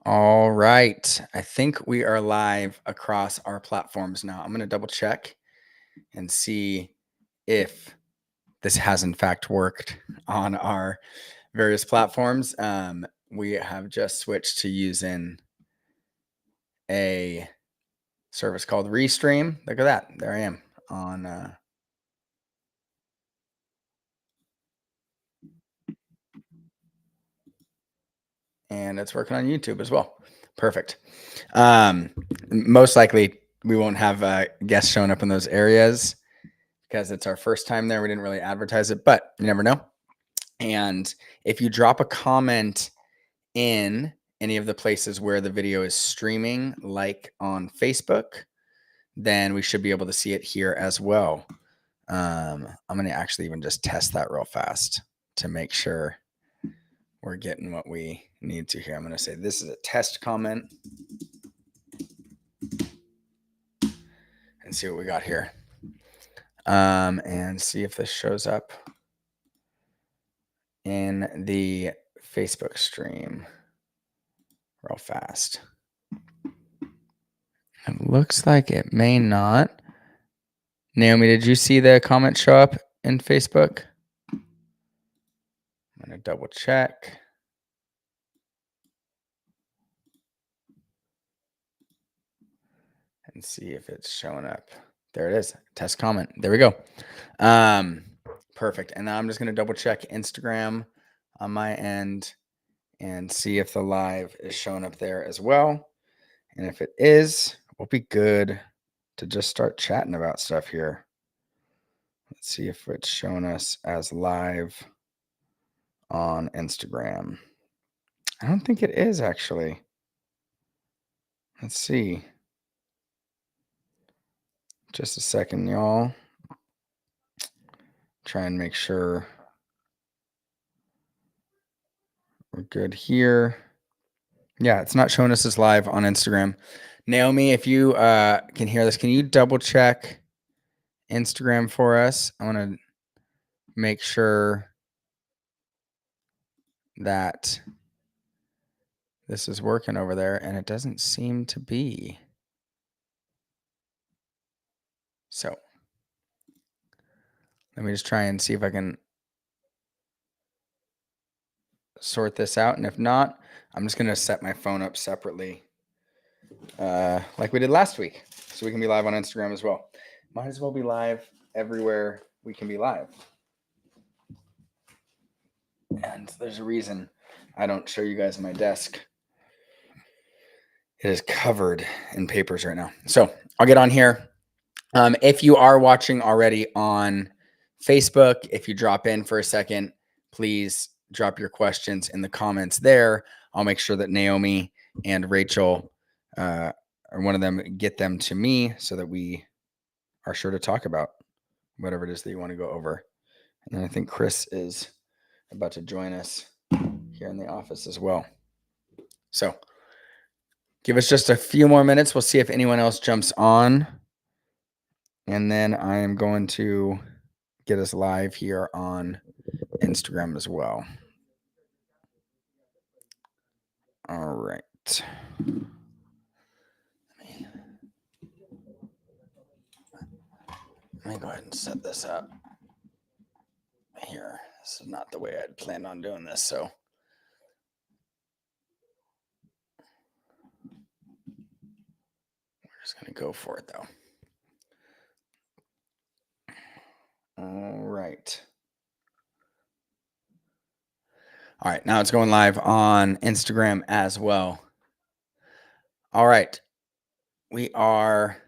All right. I think we are live across our platforms now. I'm going to double check and see if this has in fact worked on our various platforms. We have just switched to using a service called Restream. Look at that. There I am on, and it's working on YouTube as well. Perfect. Most likely we won't have guests showing up in those areas because it's our first time there. We didn't really advertise it, but you never know. And if you drop a comment in any of the places where the video is streaming, like on Facebook, then we should be able to see it here as well. I'm going to actually even just test that real fast to make sure we're getting what we need to here. I'm going to say this is a test comment and see what we got here. And see if this shows up in the Facebook stream real fast. It looks like it may not. Naomi, did you see the comment show up in Facebook? I'm going to double check. And see if it's showing up. There it is. Test comment. There we go. Perfect. And now I'm just going to double check Instagram on my end and see if the live is showing up there as well. And if it is, we'll be good to just start chatting about stuff here. Let's see if it's showing us as live on Instagram. I don't think it is actually. Let's see. Just a second, y'all. Try and make sure we're good here. Yeah, it's not showing us as live on Instagram. Naomi, if you can hear this, can you double check Instagram for us? I want to make sure that this is working over there, and it doesn't seem to be. So let me just try and see if I can sort this out. And if not, I'm just going to set my phone up separately like we did last week, so we can be live on Instagram as well. Might as well be live everywhere we can be live. And there's a reason I don't show you guys my desk. It is covered in papers right now. So I'll get on here. If you are watching already on Facebook, if you drop in for a second, please drop your questions in the comments there. I'll make sure that Naomi and Rachel or one of them get them to me so that we are sure to talk about whatever it is that you want to go over. And then I think Chris is about to join us here in the office as well. So give us just a few more minutes. We'll see if anyone else jumps on. And then I am going to get us live here on Instagram as well. All right. Let me go ahead and set this up here. This is not the way I'd planned on doing this, so we're just going to go for it, though. All right. All right, now it's going live on Instagram as well. All right. We are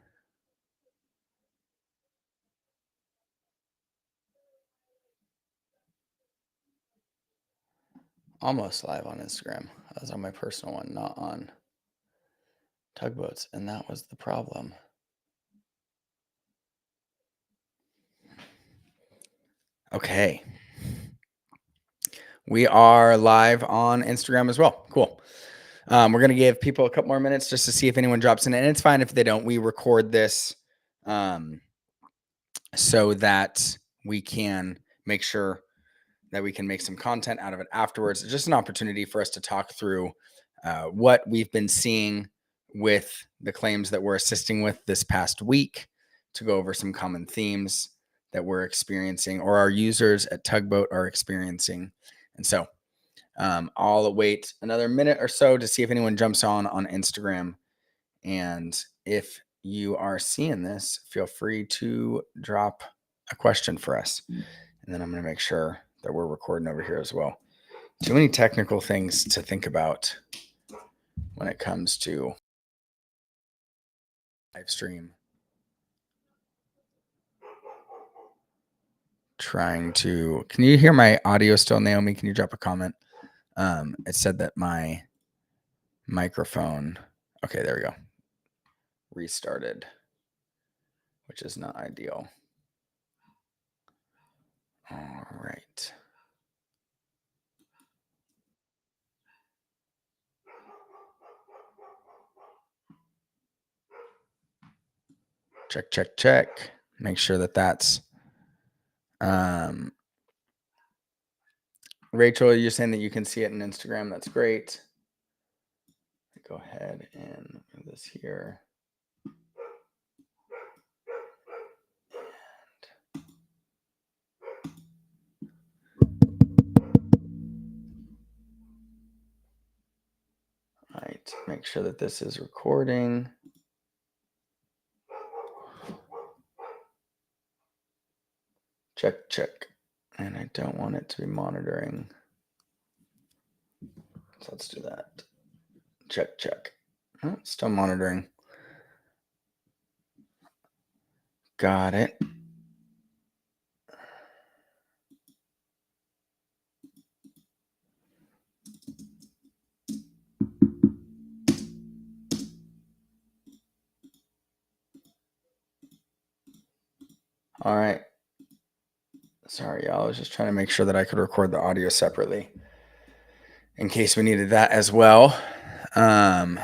almost live on Instagram. That was on my personal one, not on Tugboats, and that was the problem. Okay. We are live on Instagram as well. Cool. We're going to give people a couple more minutes just to see if anyone drops in. And it's fine if they don't. We record this so that we can make sure that we can make some content out of it afterwards. It's just an opportunity for us to talk through what we've been seeing with the claims that we're assisting with this past week, to go over some common themes that we're experiencing or our users at Tugboat are experiencing. And so I'll wait another minute or so to see if anyone jumps on Instagram. And if you are seeing this, feel free to drop a question for us. And then I'm going to make sure that we're recording over here as well. Too many technical things to think about when it comes to live stream. Can you hear my audio still, Naomi? Can you drop a comment? It said that my microphone, okay, there we go, restarted, which is not ideal. All right. Check. Make sure that that's, Rachel, you're saying that you can see it in Instagram. That's great. Go ahead and move this here. All right, make sure that this is recording. Check. And I don't want it to be monitoring. So let's do that. Check. Oh, still monitoring. Got it. All right. Sorry, y'all. I was just trying to make sure that I could record the audio separately in case we needed that as well. And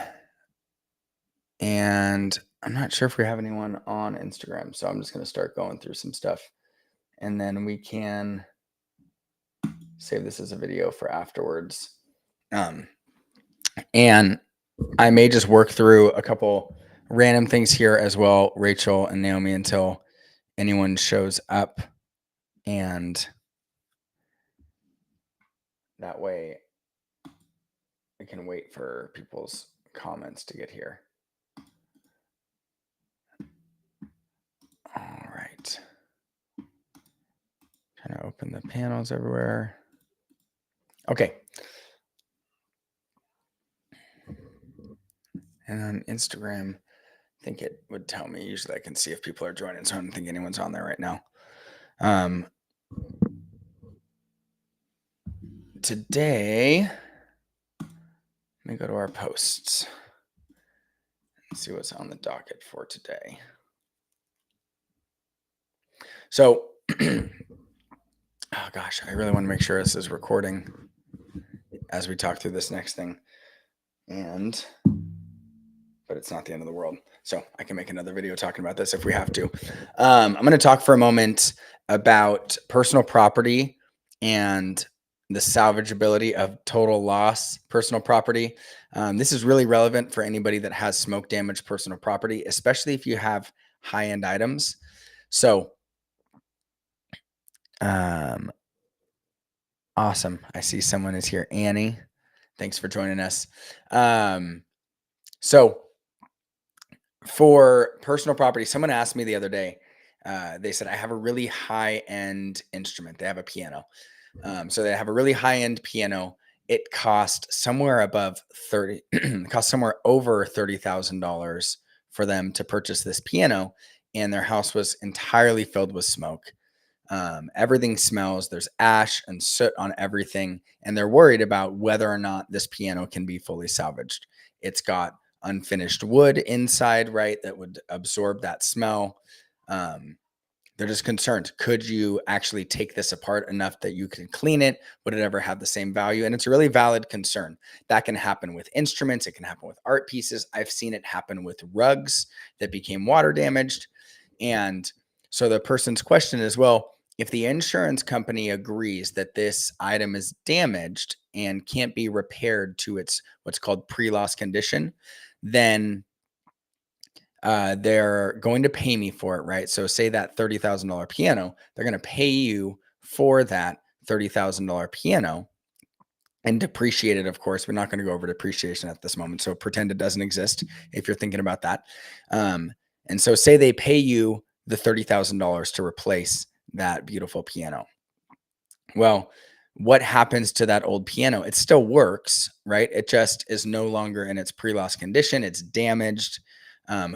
I'm not sure if we have anyone on Instagram, so I'm just going to start going through some stuff, and then we can save this as a video for afterwards. And I may just work through a couple random things here as well, Rachel and Naomi, until anyone shows up, and that way I can wait for people's comments to get here. All right. Trying to open the panels everywhere. Okay. And on Instagram, I think it would tell me. Usually I can see if people are joining, so I don't think anyone's on there right now. Today, let me go to our posts and see what's on the docket for today. So, oh gosh, I really want to make sure this is recording as we talk through this next thing. But it's not the end of the world. So I can make another video talking about this if we have to. I'm going to talk for a moment about personal property and the salvageability of total loss personal property. This is really relevant for anybody that has smoke damage personal property, especially if you have high-end items. So, awesome. I see someone is here. Annie, thanks for joining us. So for personal property, someone asked me the other day, they said, I have a really high-end instrument. They have a piano. So they have a really high-end piano. It cost somewhere over $30,000 for them to purchase this piano, and their house was entirely filled with smoke. Everything smells. There's ash and soot on everything, and they're worried about whether or not this piano can be fully salvaged. It's got unfinished wood inside, right, that would absorb that smell. They're just concerned. Could you actually take this apart enough that you could clean it? Would it ever have the same value? And it's a really valid concern. That can happen with instruments. It can happen with art pieces. I've seen it happen with rugs that became water damaged. And so the person's question is, well, if the insurance company agrees that this item is damaged and can't be repaired to its what's called pre-loss condition, then they're going to pay me for it, right? So say that $30,000 piano, they're going to pay you for that $30,000 piano and depreciate it. Of course, we're not going to go over depreciation at this moment. So pretend it doesn't exist if you're thinking about that. And so say they pay you the $30,000 to replace that beautiful piano. Well, what happens to that old piano? It still works, right? It just is no longer in its pre-loss condition. It's damaged.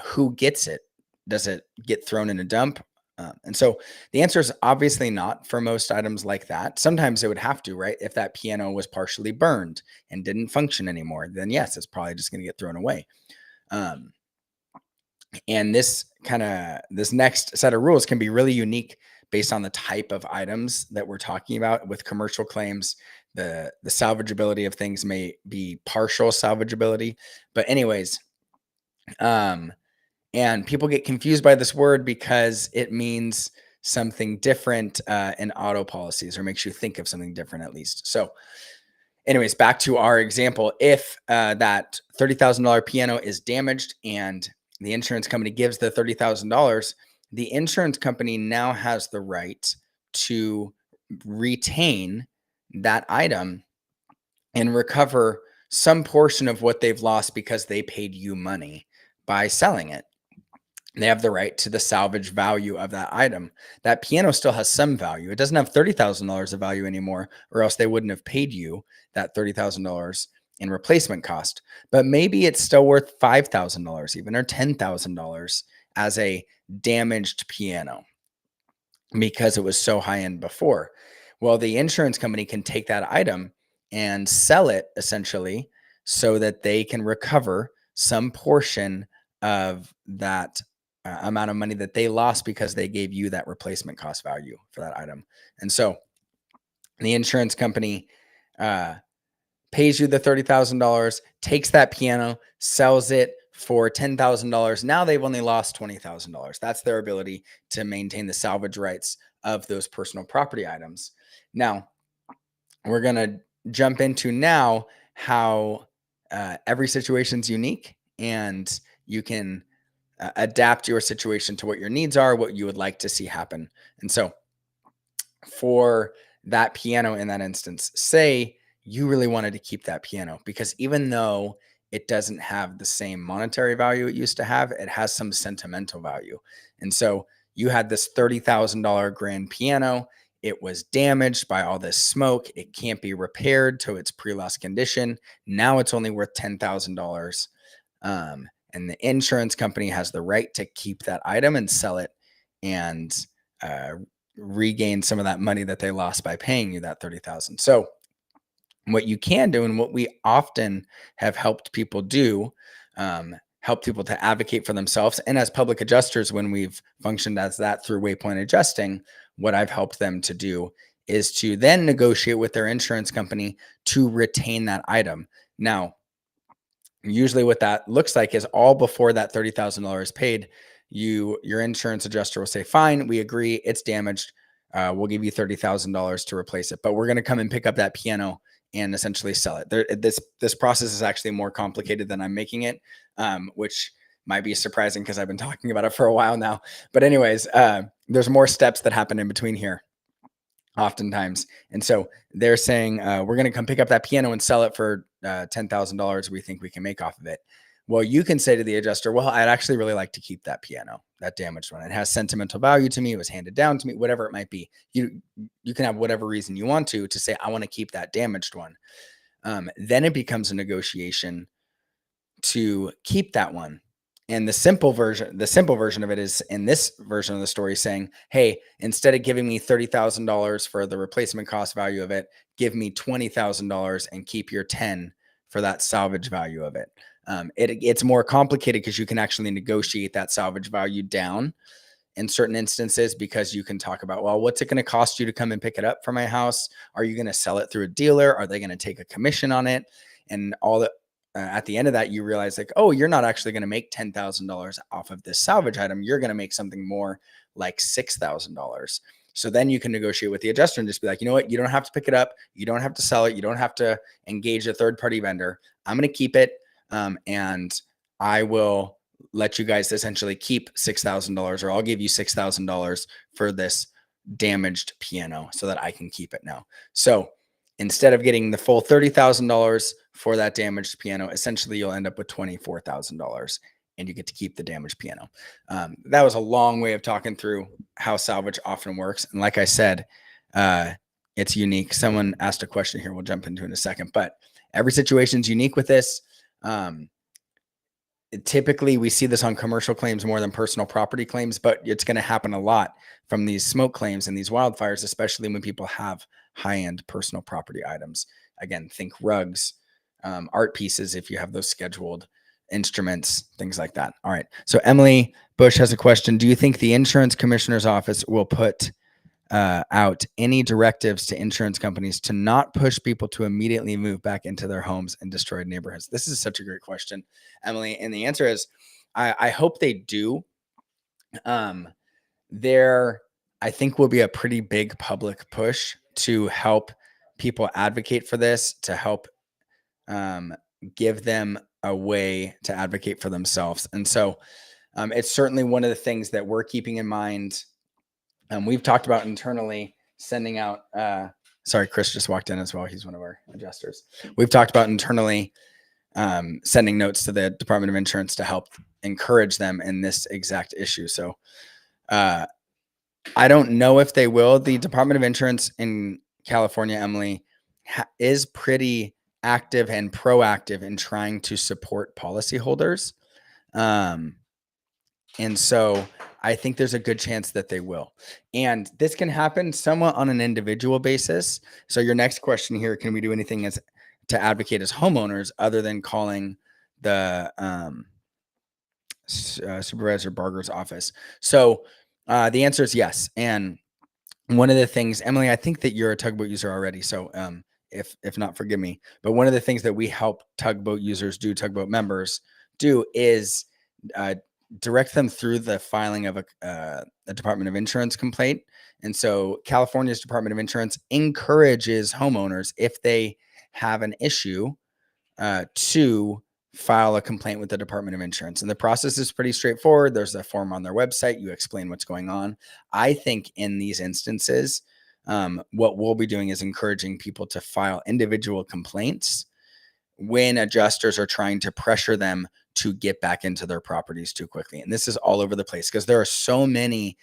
Who gets it? Does it get thrown in a dump? And so the answer is obviously not for most items like that. Sometimes it would have to, right? If that piano was partially burned and didn't function anymore, then yes, it's probably just going to get thrown away. Um, and this next set of rules can be really unique based on the type of items that we're talking about. With commercial claims, the salvageability of things may be partial salvageability. But anyways, and people get confused by this word because it means something different in auto policies, or makes you think of something different at least. So anyways, back to our example. If that $30,000 piano is damaged and the insurance company gives the $30,000, the insurance company now has the right to retain that item and recover some portion of what they've lost because they paid you money by selling it. They have the right to the salvage value of that item. That piano still has some value. It doesn't have $30,000 of value anymore, or else they wouldn't have paid you that $30,000 in replacement cost. But maybe it's still worth $5,000 even, or $10,000 as a damaged piano because it was so high end before. Well, the insurance company can take that item and sell it essentially so that they can recover some portion of that amount of money that they lost because they gave you that replacement cost value for that item. And so the insurance company pays you the $30,000, takes that piano, sells it for $10,000. Now they've only lost $20,000. That's their ability to maintain the salvage rights of those personal property items. Now, we're going to jump into now how every situation is unique, and you can adapt your situation to what your needs are, what you would like to see happen. And so for that piano in that instance, say you really wanted to keep that piano because even though it doesn't have the same monetary value it used to have, it has some sentimental value. And so you had this $30,000 grand piano. It was damaged by all this smoke. It can't be repaired to its pre-loss condition. Now it's only worth $10,000. And the insurance company has the right to keep that item and sell it and regain some of that money that they lost by paying you that 30,000. So what you can do, and what we often have helped people do, help people to advocate for themselves. And as public adjusters, when we've functioned as that through waypoint adjusting, what I've helped them to do is to then negotiate with their insurance company to retain that item. Now, usually what that looks like is all before that $30,000 paid, your insurance adjuster will say, fine, we agree, it's damaged. We'll give you $30,000 to replace it, but we're going to come and pick up that piano and essentially sell it. This process is actually more complicated than I'm making it, which might be surprising because I've been talking about it for a while now. But anyways, there's more steps that happen in between here oftentimes. And so they're saying, we're going to come pick up that piano and sell it for $10,000 we think we can make off of it. Well, you can say to the adjuster, well, I'd actually really like to keep that piano, that damaged one. It has sentimental value to me. It was handed down to me, whatever it might be. You can have whatever reason you want to say, I want to keep that damaged one. Then it becomes a negotiation to keep that one. And the simple version of it is in this version of the story saying, hey, instead of giving me $30,000 for the replacement cost value of it, give me $20,000 and keep your 10 for that salvage value of it. It's more complicated because you can actually negotiate that salvage value down in certain instances, because you can talk about, well, what's it going to cost you to come and pick it up from my house? Are you going to sell it through a dealer? Are they going to take a commission on it? And all that. At the end of that, you realize like, oh, you're not actually going to make $10,000 off of this salvage item. You're going to make something more like $6,000. So then you can negotiate with the adjuster and just be like, you know what, you don't have to pick it up, you don't have to sell it, you don't have to engage a third-party vendor. I'm going to keep it, and I will let you guys essentially keep $6,000, or I'll give you $6,000 for this damaged piano so that I can keep it now. So instead of getting the full $30,000 for that damaged piano, essentially you'll end up with $24,000 and you get to keep the damaged piano. That was a long way of talking through how salvage often works. And like I said, it's unique. Someone asked a question here we'll jump into in a second, but every situation is unique with this. Typically, we see this on commercial claims more than personal property claims, but it's going to happen a lot from these smoke claims and these wildfires, especially when people have high-end personal property items. Again, think rugs, art pieces, if you have those scheduled, instruments, things like that. All right. So Emily Bush has a question. Do you think the insurance commissioner's office will put out any directives to insurance companies to not push people to immediately move back into their homes and destroyed neighborhoods? This is such a great question, Emily. And the answer is, I hope they do. There, I think, will be a pretty big public push to help people advocate for this, to help give them a way to advocate for themselves. And so it's certainly one of the things that we're keeping in mind. We've talked about internally sending out, sorry, Chris just walked in as well. He's one of our adjusters. We've talked about internally sending notes to the Department of Insurance to help encourage them in this exact issue. So I don't know if they will. The Department of Insurance in California, Emily, is pretty active and proactive in trying to support policyholders. And so I think there's a good chance that they will. And this can happen somewhat on an individual basis. So your next question here, can we do anything as to advocate as homeowners other than calling the Supervisor Barger's office? So the answer is yes. And one of the things, Emily, I think that you're a tugboat user already. So if not, forgive me. But one of the things that we help tugboat users do, tugboat members do, is direct them through the filing of a Department of Insurance complaint. And so California's Department of Insurance encourages homeowners, if they have an issue, to file a complaint with the Department of Insurance. And the process is pretty straightforward. There's a form on their website. You explain what's going on. I think in these instances, what we'll be doing is encouraging people to file individual complaints when adjusters are trying to pressure them to get back into their properties too quickly. And this is all over the place because there are so many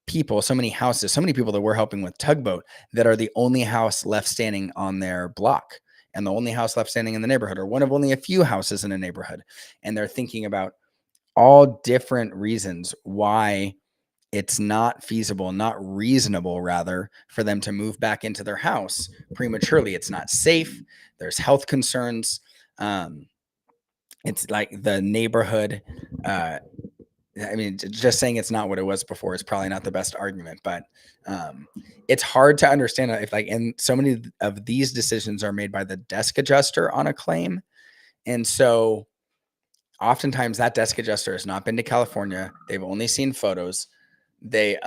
people, so many houses, so many people that we're helping with Tugboat that are the only house left standing on their block and the only house left standing in the neighborhood, or one of only a few houses in a neighborhood. And they're thinking about all different reasons why it's not feasible, not reasonable, rather, for them to move back into their house prematurely. It's not safe. There's health concerns. It's like the neighborhood. I mean, just saying it's not what it was before is probably not the best argument, but it's hard to understand if, like, and so many of these decisions are made by the desk adjuster on a claim. And so oftentimes that desk adjuster has not been to California. They've only seen photos. They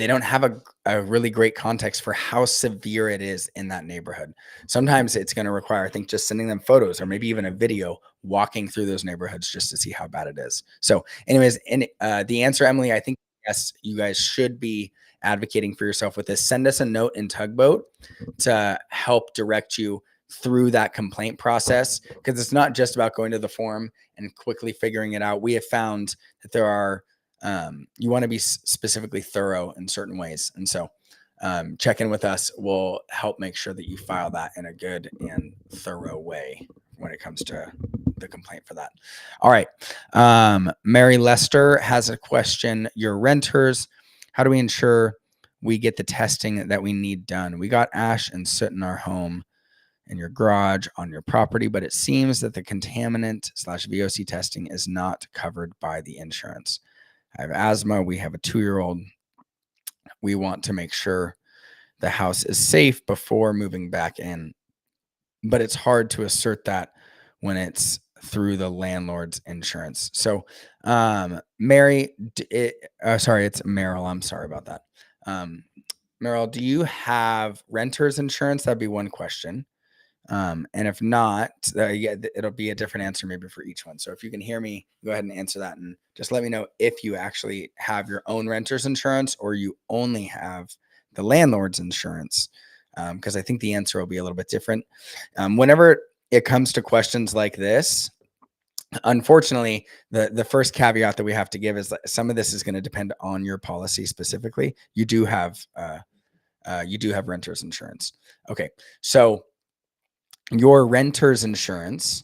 don't have a really great context for how severe it is in that neighborhood. Sometimes it's going to require, I think, just sending them photos or maybe even a video walking through those neighborhoods just to see how bad it is. So anyways, the answer, Emily, I think, yes, you guys should be advocating for yourself with this. Send us a note in Tugboat to help direct you through that complaint process, because it's not just about going to the form and quickly figuring it out. We have found that there are you want to be specifically thorough in certain ways. And so check in with us. We'll help make sure that you file that in a good and thorough way when it comes to the complaint for that. All right. Mary Lester has a question. Your renters, how do we ensure we get the testing that we need done? We got ash and soot in our home and your garage on your property, but it seems that the contaminant/VOC testing is not covered by the insurance. I have asthma. We have a 2-year-old. We want to make sure the house is safe before moving back in, but it's hard to assert that when it's through the landlord's insurance. So, Mary, sorry, it's Meryl. I'm sorry about that. Meryl, do you have renter's insurance? That'd be one question. And if not, yeah, it'll be a different answer maybe for each one. So if you can hear me, go ahead and answer that, and just let me know if you actually have your own renter's insurance or you only have the landlord's insurance, because I think the answer will be a little bit different. Whenever it comes to questions like this, unfortunately, the first caveat that we have to give is that some of this is going to depend on your policy specifically. You do have renter's insurance. Okay, so your renter's insurance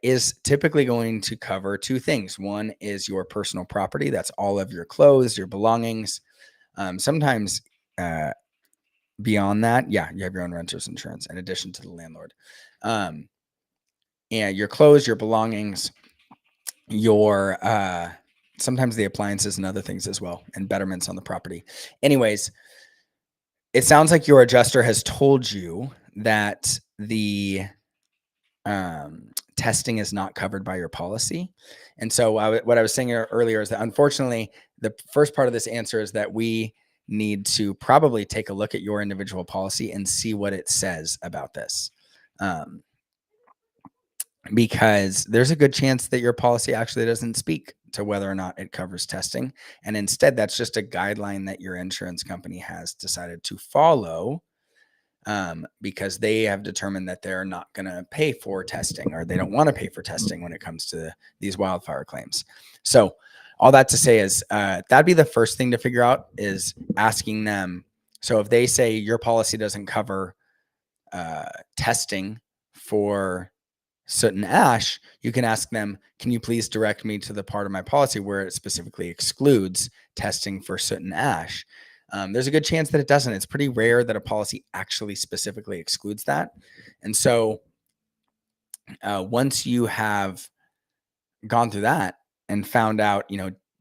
is typically going to cover two things. One is your personal property. That's all of your clothes, your belongings. Sometimes beyond that, yeah, you have your own renter's insurance in addition to the landlord. And your clothes, your belongings, your sometimes the appliances and other things as well, and betterments on the property. Anyways, it sounds like your adjuster has told you that the testing is not covered by your policy. And so what I was saying earlier is that unfortunately, the first part of this answer is that we need to probably take a look at your individual policy and see what it says about this. Because there's a good chance that your policy actually doesn't speak to whether or not it covers testing. And instead, that's just a guideline that your insurance company has decided to follow, because they have determined that they're not going to pay for testing, or they don't want to pay for testing when it comes to these wildfire claims. So all that to say is that'd be the first thing to figure out, is asking them. So if they say your policy doesn't cover testing for soot and ash, you can ask them, can you please direct me to the part of my policy where it specifically excludes testing for soot and ash? There's a good chance that it doesn't. It's pretty rare that a policy actually specifically excludes that. And so once you have gone through that and found out,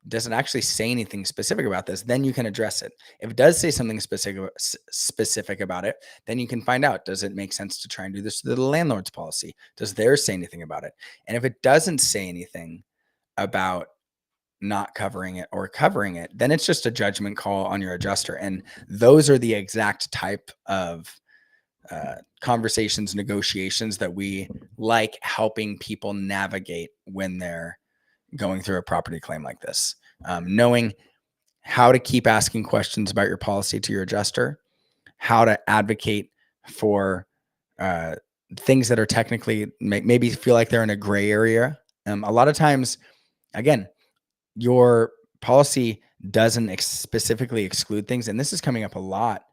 does it actually say anything specific about this, then you can address it. If it does say something specific about it, then you can find out, does it make sense to try and do this to the landlord's policy? Does theirs say anything about it? And if it doesn't say anything about not covering it or covering it, then it's just a judgment call on your adjuster. And those are the exact type of conversations, negotiations that we like helping people navigate when they're going through a property claim like this. Knowing how to keep asking questions about your policy to your adjuster, how to advocate for things that are technically maybe feel like they're in a gray area. A lot of times, again, your policy doesn't specifically exclude things, and this is coming up a lot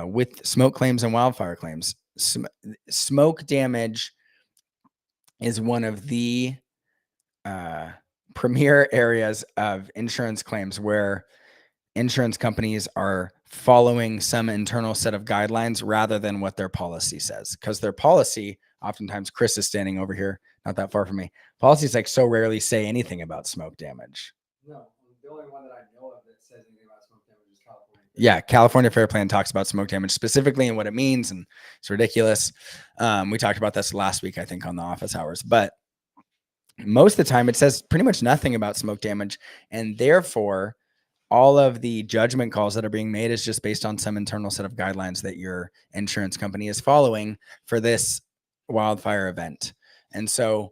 with smoke claims and wildfire claims. Smoke damage is one of the premier areas of insurance claims where insurance companies are following some internal set of guidelines rather than what their policy says. Because their policy, oftentimes, Chris is standing over here, not that far from me. Policies so rarely say anything about smoke damage. No, the only one that I know of that says anything about smoke damage is California. Yeah, California Fair Plan talks about smoke damage specifically and what it means, and it's ridiculous. We talked about this last week, I think, on the office hours, but most of the time it says pretty much nothing about smoke damage, and therefore all of the judgment calls that are being made is just based on some internal set of guidelines that your insurance company is following for this wildfire event. And so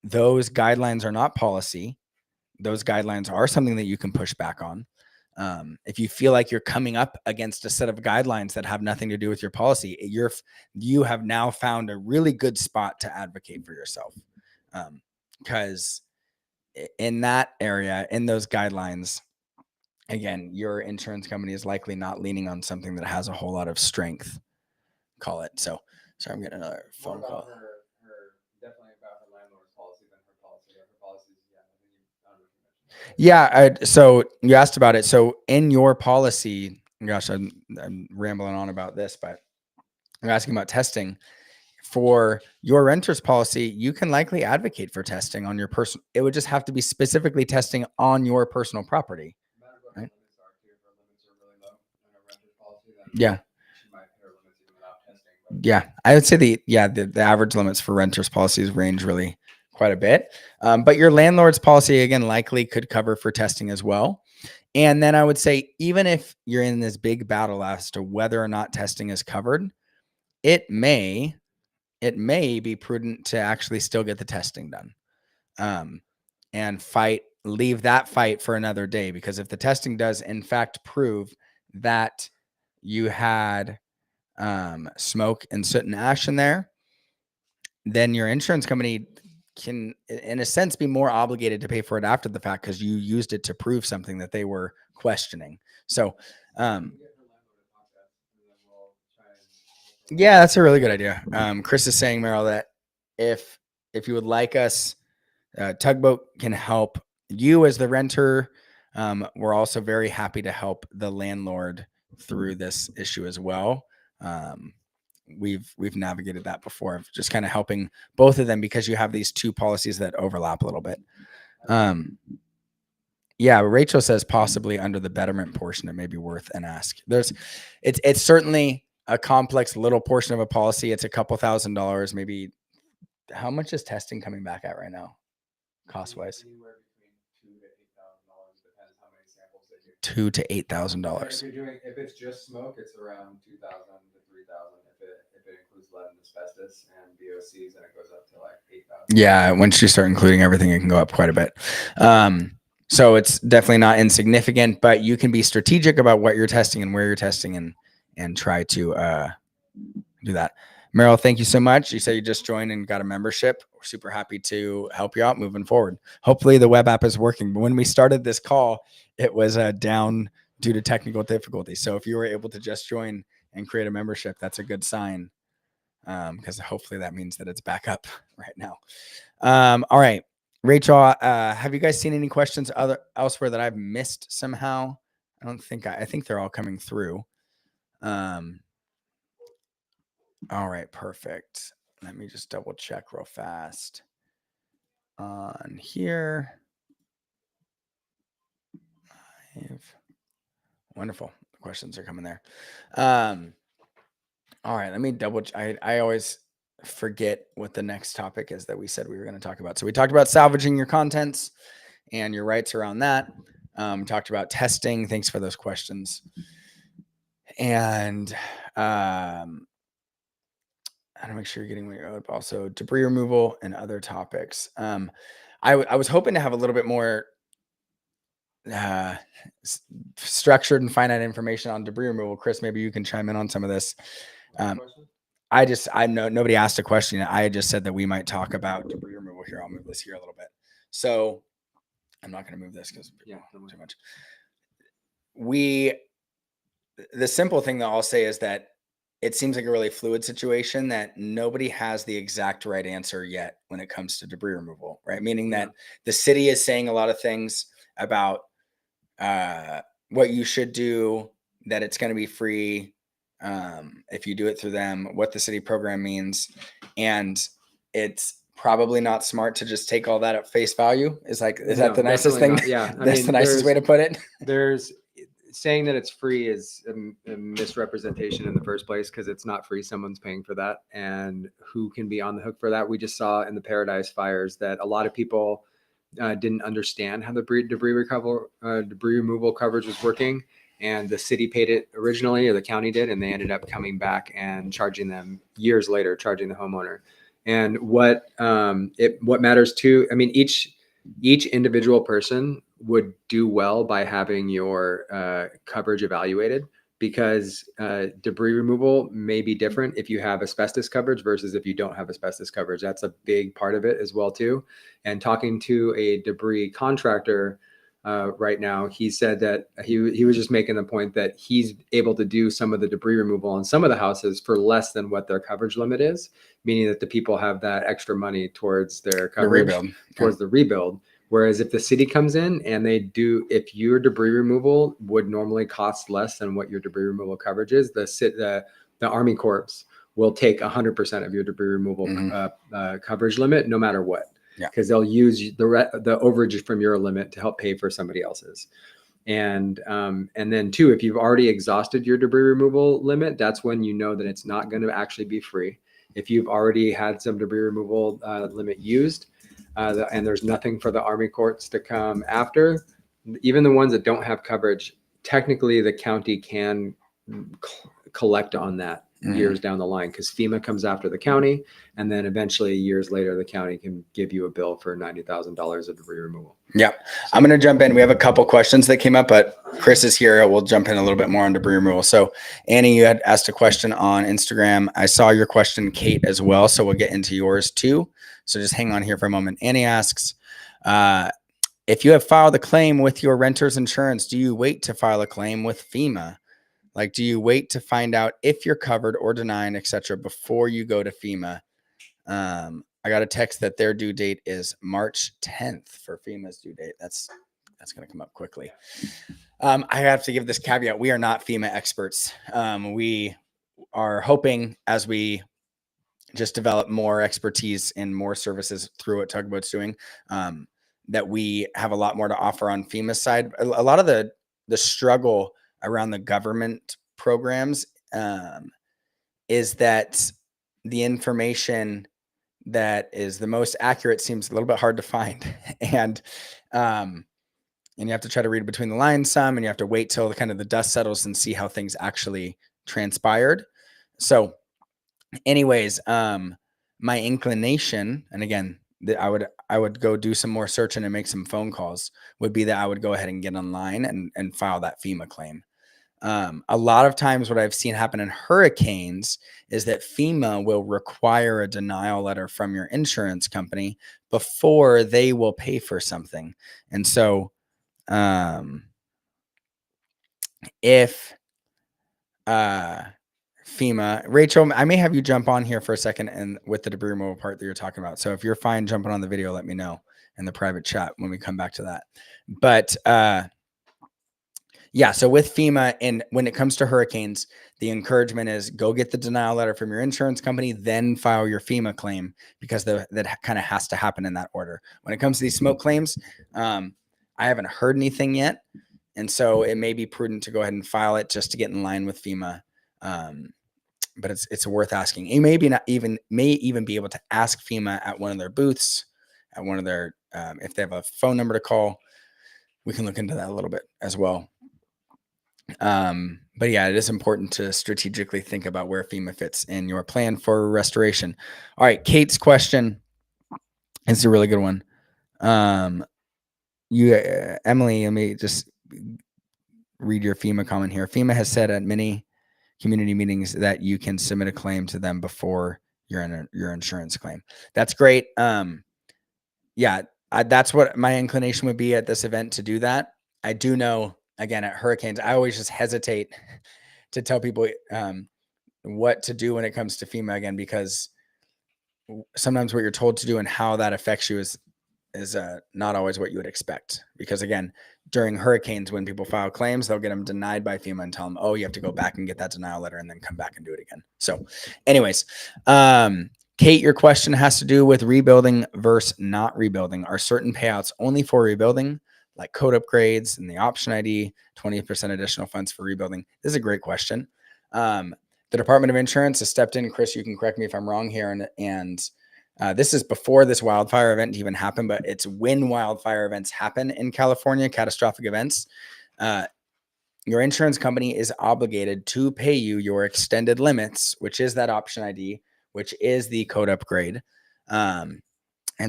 those guidelines are not policy. Those guidelines are something that you can push back on. If you feel like you're coming up against a set of guidelines that have nothing to do with your policy, you have now found a really good spot to advocate for yourself. Because in that area, in those guidelines, again, your insurance company is likely not leaning on something that has a whole lot of strength. Call it. So, sorry, I'm getting another phone call. Definitely about her landlord's policy than her policy. Her policies, Yeah. So you asked about it. So in your policy, gosh, I'm rambling on about this, but I'm asking about testing. For your renter's policy, you can likely advocate for testing on your person. It would just have to be specifically testing on your personal property. Right? Limits are really low in a renter's policy. Yeah. She might pay her limits even without testing. Yeah, I would say the average limits for renters policies range really quite a bit. But your landlord's policy, again, likely could cover for testing as well. And then I would say, even if you're in this big battle as to whether or not testing is covered, it may be prudent to actually still get the testing done, and leave that fight for another day. Because if the testing does in fact prove that you had smoke and soot and ash in there, then your insurance company can, in a sense, be more obligated to pay for it after the fact because you used it to prove something that they were questioning. So, yeah, that's a really good idea. Chris is saying, Meryl, that if you would like us, Tugboat can help you as the renter. We're also very happy to help the landlord through this issue as well. We've navigated that before, of just kind of helping both of them, because you have these two policies that overlap a little bit. Yeah, Rachel says possibly under the betterment portion, it may be worth an ask. It's certainly a complex little portion of a policy. It's a couple $1,000s, maybe. How much is testing coming back at right now, cost wise? Anywhere between $2,000 to $8,000, depends how many samples they do. $2,000 to $8,000. If it's just smoke, it's around 2,000 to 3,000. If it includes lead and asbestos and VOCs, then it goes up to like 8,000. Yeah, once you start including everything, it can go up quite a bit. So it's definitely not insignificant, but you can be strategic about what you're testing and where you're testing, and try to do that. Meryl, thank you so much. You said you just joined and got a membership. We're super happy to help you out moving forward. Hopefully the web app is working. But when we started this call, it was down due to technical difficulties. So if you were able to just join and create a membership, that's a good sign, because hopefully that means that it's back up right now. All right, Rachel, have you guys seen any questions elsewhere that I've missed somehow? I don't think I think they're all coming through. All right, perfect. Let me just double check real fast on here. Wonderful. The questions are coming there. All right, let me double check. I always forget what the next topic is that we said we were going to talk about. So we talked about salvaging your contents and your rights around that. Talked about testing. Thanks for those questions. And I want to make sure you're getting what you're owed. Also, debris removal and other topics. I was hoping to have a little bit more structured and finite information on debris removal. Chris, maybe you can chime in on some of this. I know nobody asked a question. I just said that we might talk about debris removal here. I'll move this here a little bit. So I'm not going to move this because too much. The simple thing that I'll say is that it seems like a really fluid situation, that nobody has the exact right answer yet when it comes to debris removal, right? Meaning that the city is saying a lot of things about what you should do, that it's going to be free if you do it through them, what the city program means. And it's probably not smart to just take all that at face value. Is that the nicest thing? Yeah. That's the nicest way to put it. There's saying that it's free is a misrepresentation in the first place, because it's not free. Someone's paying for that, and who can be on the hook for that? We just saw in the Paradise fires that a lot of people didn't understand how the debris removal coverage was working, and the city paid it originally, or the county did, and they ended up coming back and charging them years later, charging the homeowner. And what matters too, I mean, each individual person would do well by having your coverage evaluated, because debris removal may be different if you have asbestos coverage versus if you don't have asbestos coverage. That's a big part of it as well too. And talking to a debris contractor right now, he said that he was just making the point that he's able to do some of the debris removal on some of the houses for less than what their coverage limit is, meaning that the people have that extra money towards their coverage, towards the rebuild. Whereas if the city comes in and if your debris removal would normally cost less than what your debris removal coverage is, the Army Corps will take 100% of your debris removal coverage limit, no matter what. Because they'll use the overage from your limit to help pay for somebody else's. And then two, if you've already exhausted your debris removal limit, that's when you know that it's not going to actually be free. If you've already had some debris removal limit used, and there's nothing for the Army courts to come after, even the ones that don't have coverage, technically the county can collect on that years down the line, because FEMA comes after the county, and then eventually years later the county can give you a bill for $90,000 of debris removal. Yeah, I'm going to jump in. We have a couple questions that came up, but Chris is here. We'll jump in a little bit more on debris removal. So Annie, you had asked a question on Instagram. I saw your question, Kate, as well. So we'll get into yours too. So just hang on here for a moment. Annie asks, if you have filed a claim with your renter's insurance, do you wait to file a claim with FEMA? Like, do you wait to find out if you're covered or denied, etc., before you go to FEMA? I got a text that their due date is March 10th for FEMA's due date. That's going to come up quickly. I have to give this caveat. We are not FEMA experts. We are hoping, as we just develop more expertise and more services through what Tugboat's doing, that we have a lot more to offer on FEMA's side. A lot of the struggle around the government programs is that the information that is the most accurate seems a little bit hard to find. And you have to try to read between the lines some, and you have to wait till kind of the dust settles and see how things actually transpired. So anyways, my inclination, and again, I would go do some more searching and make some phone calls, would be that I would go ahead and get online and file that FEMA claim. A lot of times what I've seen happen in hurricanes is that FEMA will require a denial letter from your insurance company before they will pay for something. And so if FEMA, Rachel, I may have you jump on here for a second and with the debris removal part that you're talking about. So if you're fine jumping on the video, let me know in the private chat when we come back to that. But yeah, so with FEMA, and when it comes to hurricanes, the encouragement is go get the denial letter from your insurance company, then file your FEMA claim, because that kind of has to happen in that order. When it comes to these smoke claims, I haven't heard anything yet, and so it may be prudent to go ahead and file it just to get in line with FEMA. But it's worth asking. You may even be able to ask FEMA at one of their booths, at one of their if they have a phone number to call. We can look into that a little bit as well. But yeah, it is important to strategically think about where FEMA fits in your plan for restoration. All right, Kate's question is a really good one. Emily, let me just read your FEMA comment here. FEMA has said at many community meetings that you can submit a claim to them before your insurance claim. That's great. Yeah, that's what my inclination would be at this event, to do that. I do know, again, at hurricanes, I always just hesitate to tell people what to do when it comes to FEMA, again, because sometimes what you're told to do and how that affects you is not always what you would expect. Because again, during hurricanes, when people file claims, they'll get them denied by FEMA and tell them, oh, you have to go back and get that denial letter and then come back and do it again. So anyways, Kate, your question has to do with rebuilding versus not rebuilding. Are certain payouts only for rebuilding, like code upgrades and the option ID, 20% additional funds for rebuilding? This is a great question. The Department of Insurance has stepped in. Chris, you can correct me if I'm wrong here. And this is before this wildfire event even happened, but it's when wildfire events happen in California, catastrophic events. Your insurance company is obligated to pay you your extended limits, which is that option ID, which is the code upgrade, and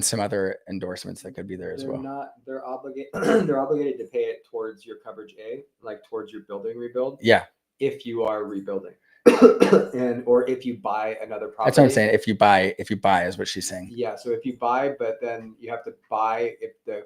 some other endorsements that could be there as well. They're obligated to pay it towards your coverage A, like towards your building rebuild. Yeah. If you are rebuilding. Or if you buy another property. That's what I'm saying. If you buy is what she's saying. Yeah. So if you buy, but then you have to buy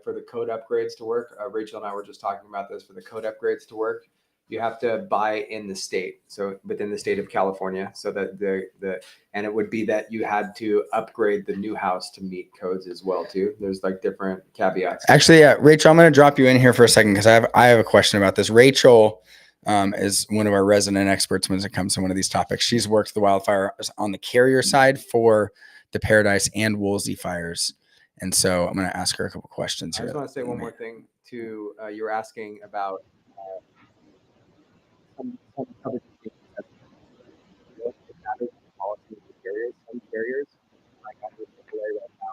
for the code upgrades to work. Rachel and I were just talking about this. For the code upgrades to work, you have to buy in the state. So within the state of California. So that and it would be that you had to upgrade the new house to meet codes as well too. There's like different caveats. Actually, yeah, Rachel, I'm going to drop you in here for a second because I have a question about this. Rachel is one of our resident experts when it comes to one of these topics. She's worked the wildfires on the carrier side for the Paradise and Woolsey fires. And so I'm going to ask her a couple questions here. I just want to say one more thing too. You were asking about some coverage that policy of the carriers. Some carriers, like I would AAA right now,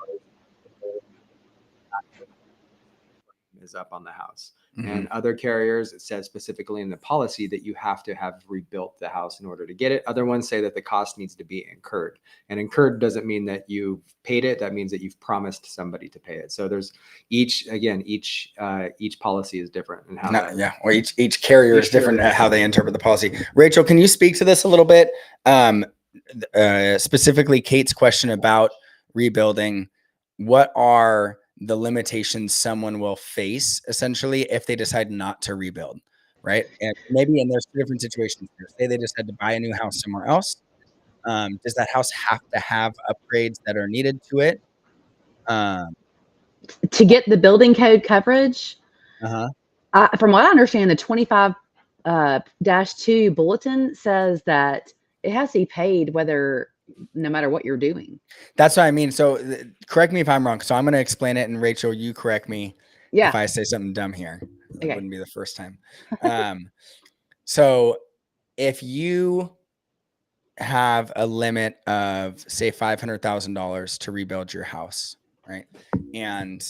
is up on the house. Mm-hmm. And other carriers, it says specifically in the policy that you have to have rebuilt the house in order to get it. Other ones say that the cost needs to be incurred. And incurred doesn't mean that you've paid it. That means that you've promised somebody to pay it. So there's each policy is different in how or each carrier is different at how they interpret the policy. Rachel, can you speak to this a little bit? Specifically Kate's question about rebuilding. What are the limitations someone will face essentially if they decide not to rebuild, right? And there's two different situations here. Say they decide to buy a new house somewhere else. Does that house have to have upgrades that are needed to it? To get the building code coverage, from what I understand, the 25-2 bulletin says that it has to be paid no matter what you're doing. That's what I mean. So correct me if I'm wrong. So I'm going to explain it, and Rachel, you correct me if I say something dumb here. It wouldn't be the first time. So if you have a limit of say $500,000 to rebuild your house, right? And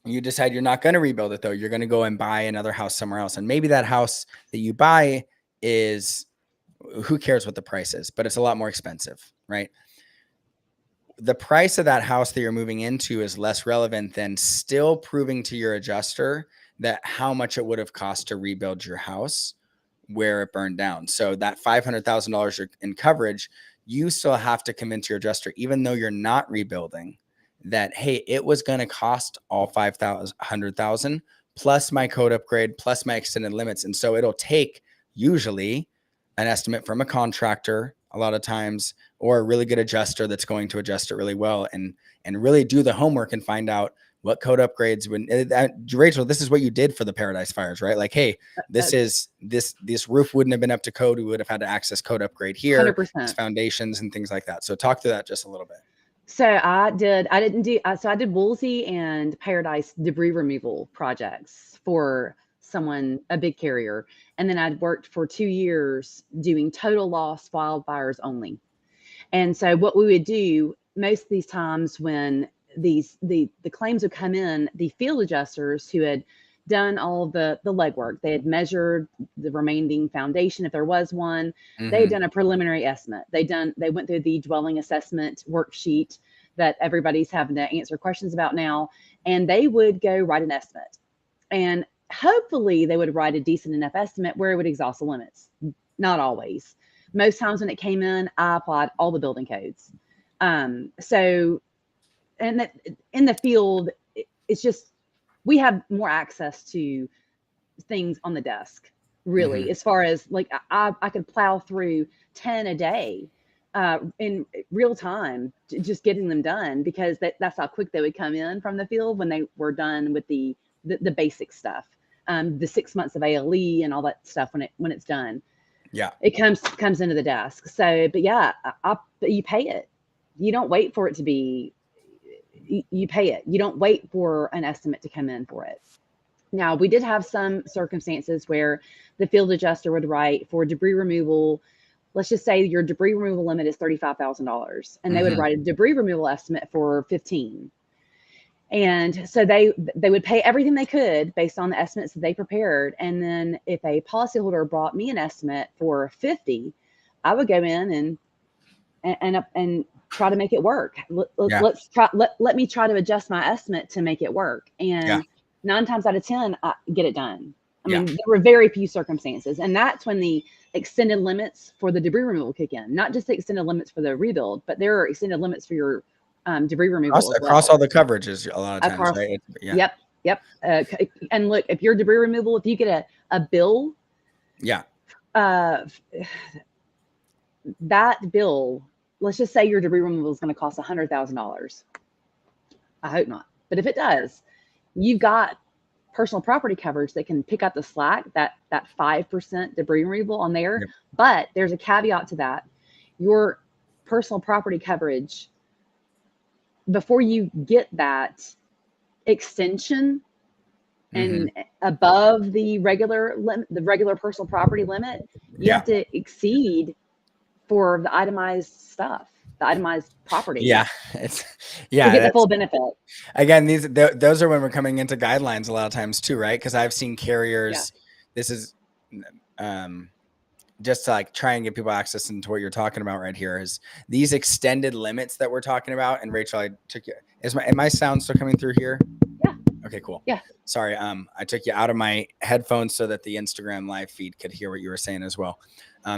you decide you're not going to rebuild it though. You're going to go and buy another house somewhere else. And maybe that house that you buy is, who cares what the price is, but it's a lot more expensive, right? The price of that house that you're moving into is less relevant than still proving to your adjuster that how much it would have cost to rebuild your house where it burned down. So that $500,000 in coverage, you still have to convince your adjuster, even though you're not rebuilding, that, hey, it was going to cost all $500,000 plus my code upgrade, plus my extended limits. And so it'll take usually an estimate from a contractor a lot of times, or a really good adjuster that's going to adjust it really well and really do the homework and find out what code upgrades Rachel, this is what you did for the Paradise fires, right? Like, hey, this roof wouldn't have been up to code. We would have had to access code upgrade here, 100%. Foundations and things like that. So talk to that just a little bit. So I did Woolsey and Paradise debris removal projects for a big carrier. And then I'd worked for 2 years doing total loss wildfires only. And so what we would do most of these times when the claims would come in, the field adjusters who had done all the legwork, they had measured the remaining foundation if there was one, they had done a preliminary estimate. They went through the dwelling assessment worksheet that everybody's having to answer questions about now, and they would go write an estimate. And hopefully they would write a decent enough estimate where it would exhaust the limits. Not always. Most times when it came in, I applied all the building codes. So, and that in the field, it's just, we have more access to things on the desk, really, as far as like, I could plow through 10 a day in real time, just getting them done, because that's how quick they would come in from the field when they were done with the basic stuff, the 6 months of ALE and all that stuff when it's done. Yeah, it comes into the desk. So, but yeah, but you pay it. You don't wait for it to be. You pay it. You don't wait for an estimate to come in for it. Now, we did have some circumstances where the field adjuster would write for debris removal. Let's just say your debris removal limit is $35,000, and they would write a debris removal estimate for $15,000. And so they would pay everything they could based on the estimates that they prepared. And then if a policyholder brought me an estimate for $50,000, I would go in and try to make it work. Let me try to adjust my estimate to make it work. And 9 times out of 10, I get it done. I mean, there were very few circumstances. And that's when the extended limits for the debris removal kick in, not just the extended limits for the rebuild, but there are extended limits for your debris removal across all the coverages a lot of times, right? Yep. And look, if your debris removal, if you get a bill, that bill, let's just say your debris removal is going to cost $100,000. I hope not, but if it does, you've got personal property coverage that can pick up the slack, that 5% debris removal on there. But there's a caveat to that. Your personal property coverage, before you get that extension, and above the regular personal property limit, you have to exceed for the itemized stuff, the itemized property. Yeah, to get the full benefit. Again, those are when we're coming into guidelines a lot of times too, right? Because I've seen carriers. This is just to like try and get people access into what you're talking about right here is these extended limits that we're talking about. And Rachel, I took you. Am my sound still coming through here? Yeah. Okay, cool. Yeah. Sorry. I took you out of my headphones so that the Instagram live feed could hear what you were saying as well.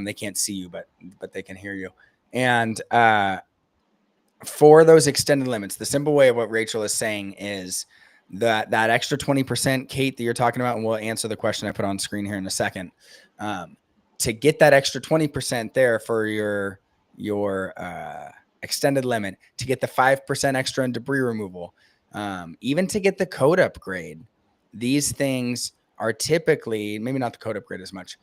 They can't see you, but they can hear you. And for those extended limits, the simple way of what Rachel is saying is that extra 20%, Kate, that you're talking about, and we'll answer the question I put on screen here in a second. To get that extra 20% there for your extended limit, to get the 5% extra in debris removal, even to get the code upgrade, these things are typically, maybe not the code upgrade as much.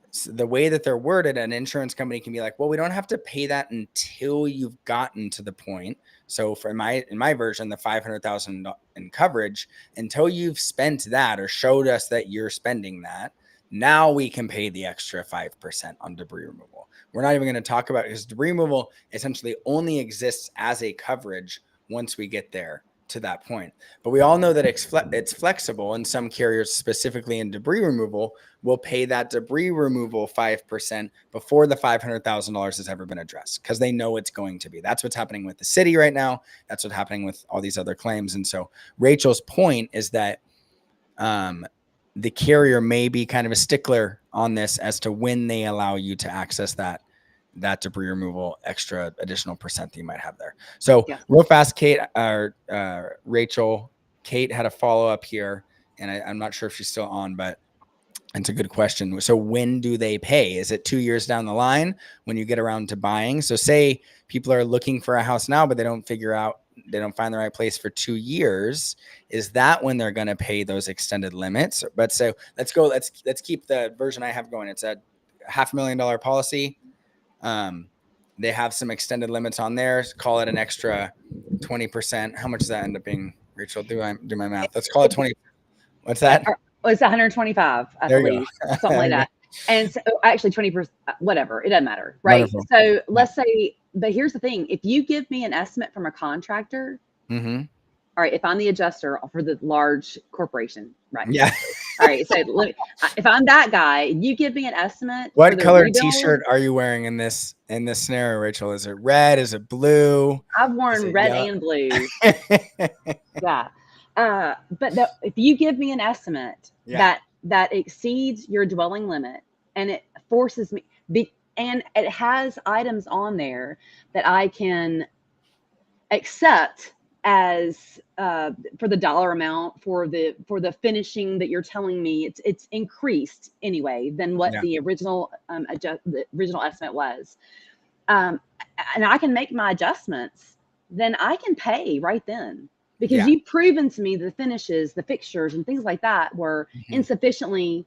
So the way that they're worded, an insurance company can be like, well, we don't have to pay that until you've gotten to the point. So for in my version, the $500,000 in coverage, until you've spent that or showed us that you're spending that, now we can pay the extra 5% on debris removal. We're not even going to talk about it because debris removal essentially only exists as a coverage once we get there to that point. But we all know that it's flexible, and some carriers, specifically in debris removal, will pay that debris removal 5% before the $500,000 has ever been addressed because they know it's going to be. That's what's happening with the city right now. That's what's happening with all these other claims. And so Rachel's point is that the carrier may be kind of a stickler on this as to when they allow you to access that debris removal extra additional percent that you might have there. So real fast, Kate, Rachel, Kate had a follow-up here, and I'm not sure if she's still on, but it's a good question. So when do they pay? Is it 2 years down the line when you get around to buying? So say people are looking for a house now, but they don't find the right place for 2 years. Is that when they're going to pay those extended limits? But so let's keep the version I have going. It's a $500,000 policy. They have some extended limits on there. Call it an extra 20%. How much does that end up being? Rachel, do my math? Let's call it 20. What's that? It's 125, I believe, something like that. And so actually 20%, whatever, it doesn't matter, right? Wonderful. So let's say, but here's the thing: if you give me an estimate from a contractor, all right, if I'm the adjuster for the large corporation, right? Yeah. All right. So if I'm that guy, you give me an estimate. What color T-shirt are you wearing in this scenario, Rachel? Is it red? Is it blue? I've worn red and blue. Yeah. But if you give me an estimate that exceeds your dwelling limit, and it forces me, and it has items on there that I can accept as for the dollar amount for the finishing that you're telling me, it's increased anyway than what the original estimate was, and I can make my adjustments, then I can pay right then. Because you've proven to me the finishes, the fixtures, and things like that were insufficiently,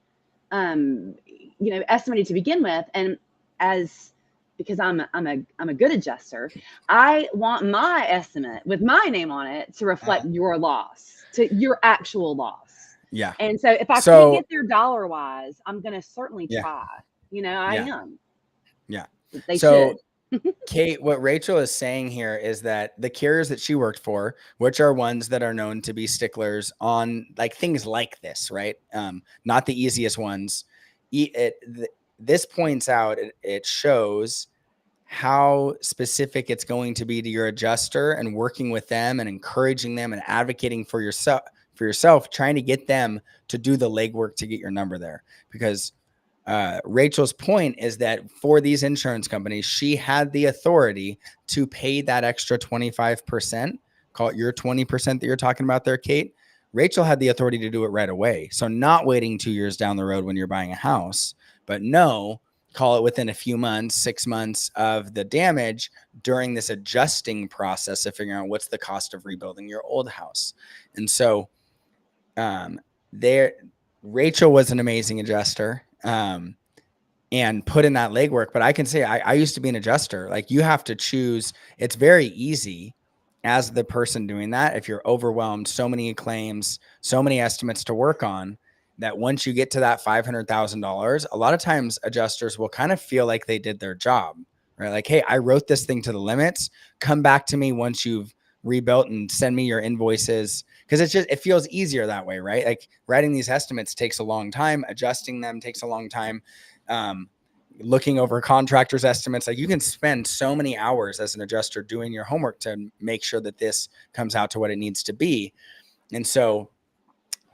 estimated to begin with. And because I'm a good adjuster, I want my estimate with my name on it to reflect your loss, to your actual loss. Yeah. And so if I can't get there dollar wise, I'm going to certainly try. I am. Yeah. They should. Kate, what Rachel is saying here is that the carriers that she worked for, which are ones that are known to be sticklers on like things like this, right? Not the easiest ones. This points out, it shows how specific it's going to be to your adjuster, and working with them and encouraging them and advocating for yourself, trying to get them to do the legwork to get your number there. Because Rachel's point is that for these insurance companies, she had the authority to pay that extra 25%, call it your 20% that you're talking about there, Kate. Rachel had the authority to do it right away. So not waiting 2 years down the road when you're buying a house, but call it within a few months, 6 months of the damage during this adjusting process of figuring out what's the cost of rebuilding your old house. And so Rachel was an amazing adjuster. And put in that legwork. But I can say I used to be an adjuster. Like, you have to choose. It's very easy. as the person doing that, if you're overwhelmed, so many claims, so many estimates to work on, that once you get to that $500,000, a lot of times adjusters will kind of feel like they did their job, right? Like, hey, I wrote this thing to the limits. Come back to me once you've rebuilt and send me your invoices. Because it feels easier that way, right? Like writing these estimates takes a long time. Adjusting them takes a long time. Looking over contractors' estimates, like you can spend so many hours as an adjuster doing your homework to make sure that this comes out to what it needs to be. And so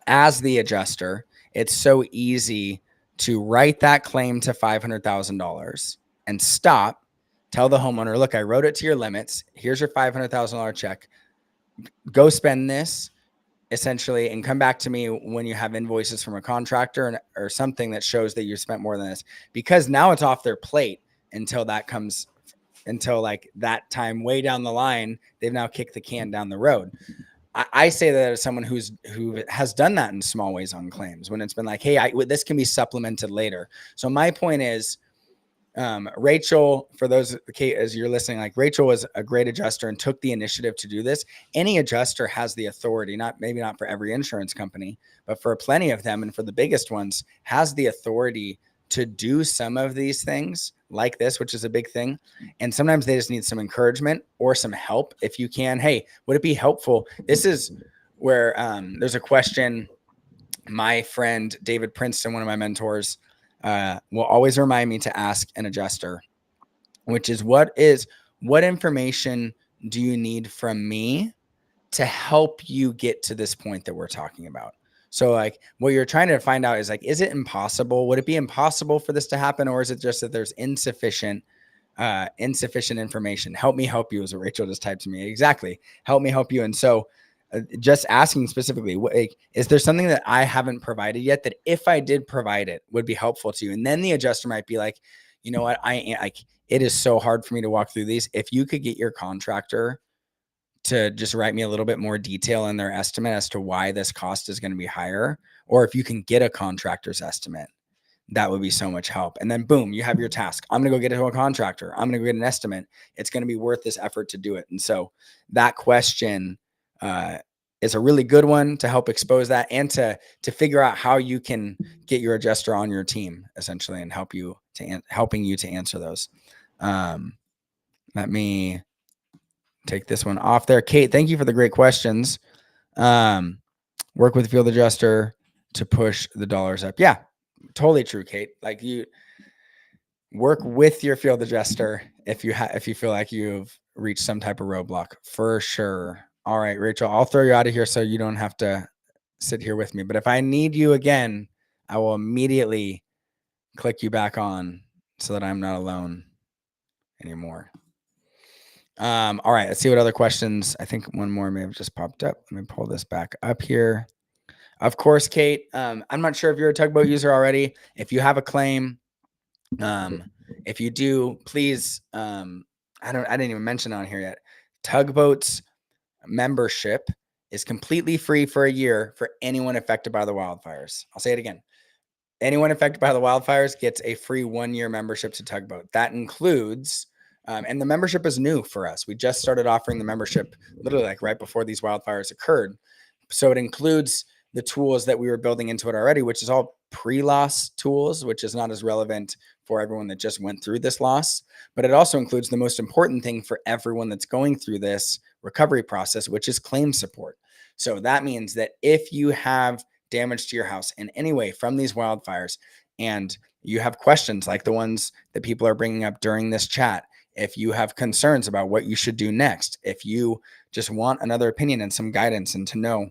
as the adjuster, it's so easy to write that claim to $500,000 and stop, tell the homeowner, look, I wrote it to your limits. Here's your $500,000 check. Go spend this essentially and come back to me when you have invoices from a contractor or something that shows that you spent more than this, because now it's off their plate until like that time way down the line, they've now kicked the can down the road. I say that as someone who has done that in small ways on claims when it's been like, hey, this can be supplemented later. So my point is, Rachel, for those as you're listening, like Rachel was a great adjuster and took the initiative to do this. Any adjuster has the authority, maybe not for every insurance company, but for plenty of them, and for the biggest ones, has the authority to do some of these things like this, which is a big thing. And sometimes they just need some encouragement or some help. If you can, hey, would it be helpful? This is where there's a question. My friend David Princeton, one of my mentors, will always remind me to ask an adjuster, which is what information do you need from me to help you get to this point that we're talking about? So like what you're trying to find out is like, is it impossible? Would it be impossible for this to happen? Or is it just that there's insufficient information? Help me help you, is what Rachel just typed to me. Exactly. Help me help you. And so just asking specifically, is there something that I haven't provided yet that if I did provide it would be helpful to you? And then the adjuster might be like, you know what, it is so hard for me to walk through these. If you could get your contractor to just write me a little bit more detail in their estimate as to why this cost is going to be higher, or if you can get a contractor's estimate, that would be so much help. And then boom, you have your task. I'm going to go get it to a contractor. I'm going to go get an estimate. It's going to be worth this effort to do it. And so that question is a really good one to help expose that and to figure out how you can get your adjuster on your team essentially and helping you to answer those. Let me take this one off there. Kate, thank you for the great questions. Work with field adjuster to push the dollars up. Yeah, totally true, Kate. Like you work with your field adjuster if you feel like you've reached some type of roadblock, for sure. All right, Rachel, I'll throw you out of here so you don't have to sit here with me. But if I need you again, I will immediately click you back on so that I'm not alone anymore. All right, let's see what other questions. I think one more may have just popped up. Let me pull this back up here. Of course, Kate, I'm not sure if you're a Tugboat user already. If you have a claim, if you do, please, I didn't even mention on here yet. Tugboat's membership is completely free for a year for anyone affected by the wildfires. I'll say it again. Anyone affected by the wildfires gets a free 1-year membership to Tugboat. That includes, and the membership is new for us. We just started offering the membership literally like right before these wildfires occurred. So it includes the tools that we were building into it already, which is all pre-loss tools, which is not as relevant for everyone that just went through this loss. But it also includes the most important thing for everyone that's going through this recovery process, which is claim support. So that means that if you have damage to your house in any way from these wildfires and you have questions like the ones that people are bringing up during this chat, if you have concerns about what you should do next, if you just want another opinion and some guidance and to know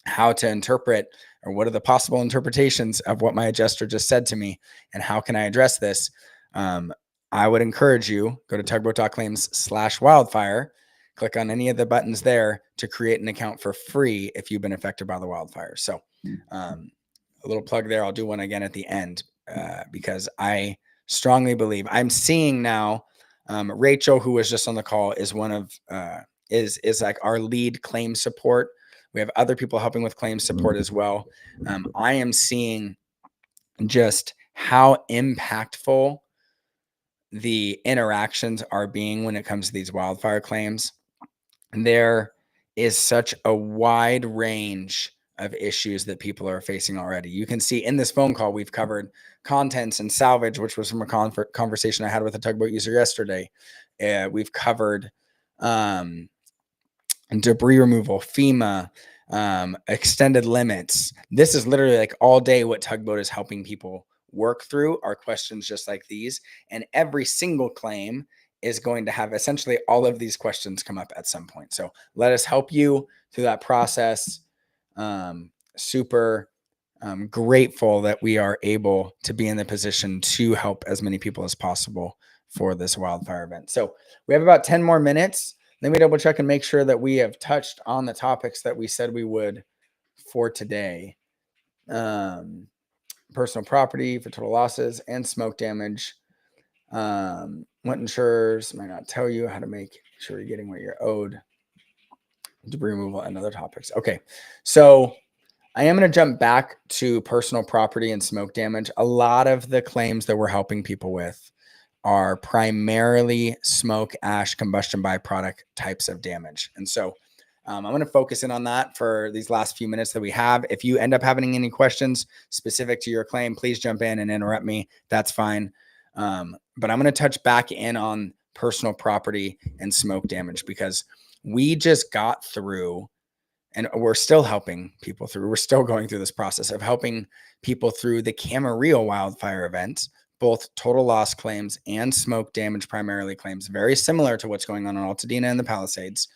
how to interpret or what are the possible interpretations of what my adjuster just said to me and how can I address this, I would encourage you, go to tugboat.claims/wildfire, click on any of the buttons there to create an account for free if you've been affected by the wildfire. So a little plug there. I'll do one again at the end because I strongly believe I'm seeing now Rachel, who was just on the call, is one of is like our lead claim support. We have other people helping with claim support as well. I am seeing just how impactful the interactions are being when it comes to these wildfire claims. there is such a wide range of issues that people are facing already. You can see in this phone call, we've covered contents and salvage, which was from a conversation I had with a tugboat user yesterday. We've covered debris removal, FEMA, extended limits. This is literally like all day what Tugboat is helping people work through are questions just like these. And every single claim is going to have essentially all of these questions come up at some point. So let us help you through that process. Super grateful that we are able to be in the position to help as many people as possible for this wildfire event. So we have about 10 more minutes. Let me double check and make sure that we have touched on the topics that we said we would for today. Personal property for total losses and smoke damage. What insurers might not tell you how to make sure you're getting what you're owed. Debris removal and other topics. Okay, so I am going to jump back to personal property and smoke damage. A lot of the claims that we're helping people with are primarily smoke, ash, combustion byproduct types of damage. And so I'm going to focus in on that for these last few minutes that we have. If you end up having any questions specific to your claim, please jump in and interrupt me. That's fine. But I'm going to touch back in on personal property and smoke damage because we just got through and we're still helping people through. We're still going through this process of helping people through the Camarillo wildfire event, both total loss claims and smoke damage primarily claims, very similar to what's going on in Altadena and the Palisades.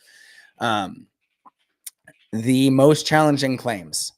The most challenging claims